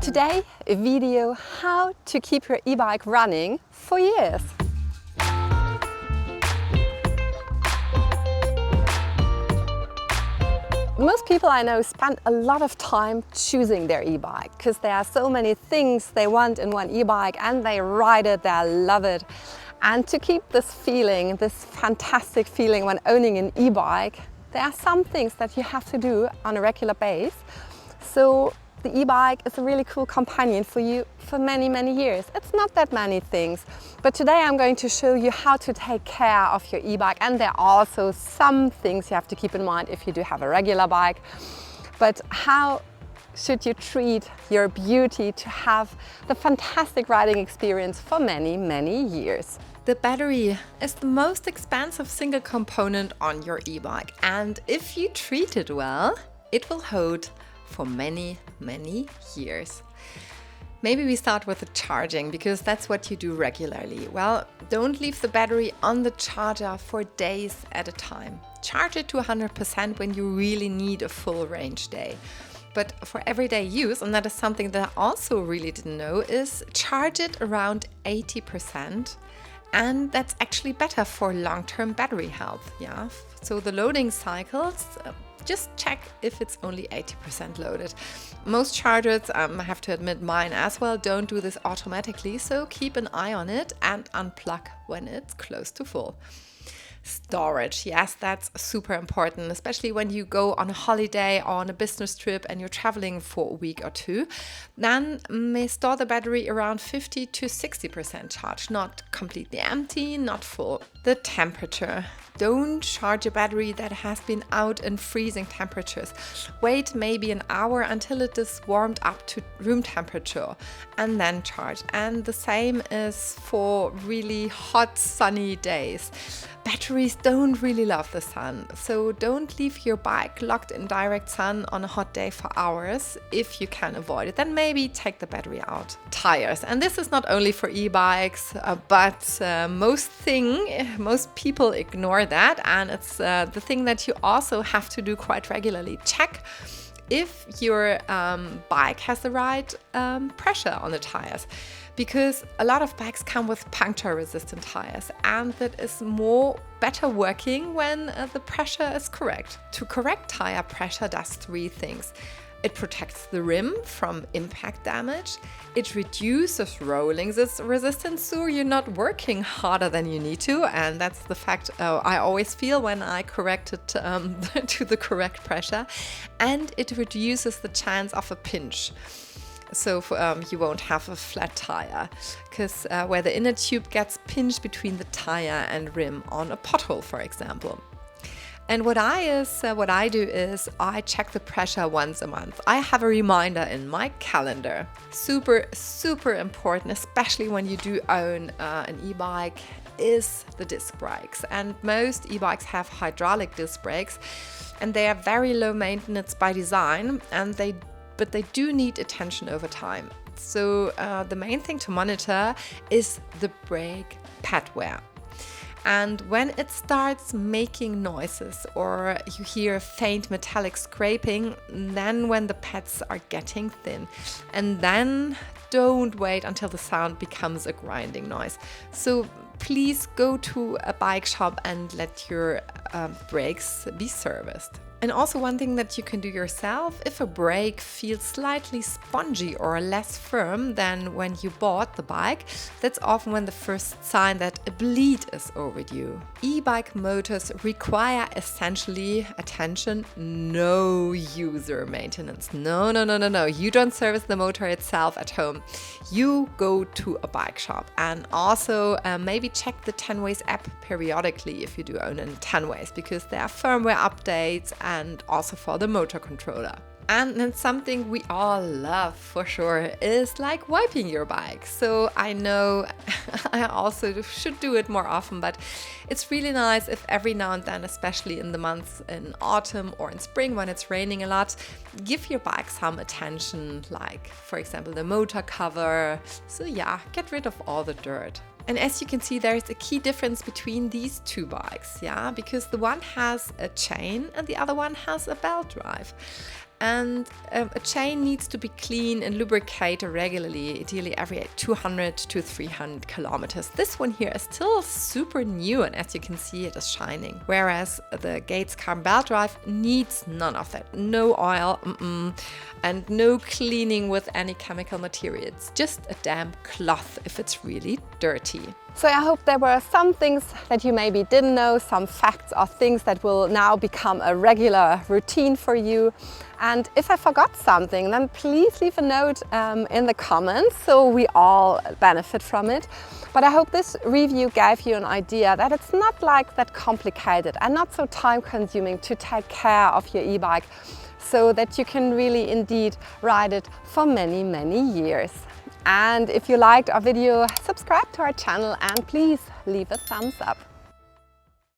Today, a video how to keep your e-bike running for years. Most people I know spend a lot of time choosing their e-bike because there are so many things they want in one e-bike and they ride it, they love it. And to keep this feeling, this fantastic feeling when owning an e-bike, there are some things that you have to do on a regular basis. So the e-bike is a really cool companion for you for many, many years. It's not that many things, but today I'm going to show you how to take care of your e-bike, and there are also some things you have to keep in mind if you do have a regular bike. But how should you treat your beauty to have the fantastic riding experience for many, many years? The battery is the most expensive single component on your e-bike, and if you treat it well, it will hold for many, many years. Maybe we start with the charging, because that's what you do regularly. Well, don't leave the battery on the charger for days at a time. Charge it to 100% when you really need a full range day. But for everyday use, and that is something that I also really didn't know, is charge it around 80%. And that's actually better for long-term battery health. Yeah. So the loading cycles, just check if it's only 80% loaded. Most chargers, I have to admit mine as well, don't do this automatically, so keep an eye on it and unplug when it's close to full. Storage, yes, that's super important, especially when you go on a holiday or on a business trip and you're traveling for a week or two. Then store the battery around 50 to 60% charged, not completely empty, not full. The temperature. Don't charge a battery that has been out in freezing temperatures. Wait maybe an hour until it is warmed up to room temperature and then charge. And the same is for really hot, sunny days. Batteries don't really love the sun, so don't leave your bike locked in direct sun on a hot day for hours. If you can avoid it, then maybe take the battery out. Tires, and this is not only for e-bikes, but most people ignore that, and it's the thing that you also have to do quite regularly. Check if your bike has the right pressure on the tires, because a lot of bikes come with puncture resistant tires, and that is better working when the pressure is correct. To correct tire pressure does three things. It protects the rim from impact damage, it reduces rolling resistance so you're not working harder than you need to, and that's the fact I always feel when I correct it to the correct pressure, and it reduces the chance of a pinch. So you won't have a flat tire, because where the inner tube gets pinched between the tire and rim on a pothole, for example. And what I do is I check the pressure once a month. I have a reminder in my calendar. Super, super important, especially when you do own an e-bike, is the disc brakes. And most e-bikes have hydraulic disc brakes, and they are very low maintenance by design, but they do need attention over time. So the main thing to monitor is the brake pad wear. And when it starts making noises or you hear faint metallic scraping, then when the pads are getting thin. And then don't wait until the sound becomes a grinding noise. So please go to a bike shop and let your brakes be serviced. And also one thing that you can do yourself, if a brake feels slightly spongy or less firm than when you bought the bike, that's often when the first sign that a bleed is overdue. E-bike motors require essentially, attention, no user maintenance. No. You don't service the motor itself at home. You go to a bike shop, and also maybe check the Tenways app periodically if you do own a Tenways, because there are firmware updates and also for the motor controller. And then something we all love for sure is like wiping your bike. So I know I also should do it more often, but it's really nice if every now and then, especially in the months in autumn or in spring when it's raining a lot, give your bike some attention, like for example the motor cover. So yeah, get rid of all the dirt. And as you can see, there's a key difference between these two bikes, yeah, because the one has a chain and the other one has a belt drive. and a chain needs to be cleaned and lubricated regularly, ideally every 200 to 300 kilometers. This one here is still super new, and as you can see, it is shining. Whereas the Gates carbon belt drive needs none of that. No oil, and no cleaning with any chemical materials. Just a damp cloth if it's really dirty. So I hope there were some things that you maybe didn't know, some facts or things that will now become a regular routine for you. And if I forgot something, then please leave a note in the comments so we all benefit from it. But I hope this review gave you an idea that it's not like that complicated and not so time consuming to take care of your e-bike, so that you can really indeed ride it for many, many years. And if you liked our video, subscribe to our channel and please leave a thumbs up.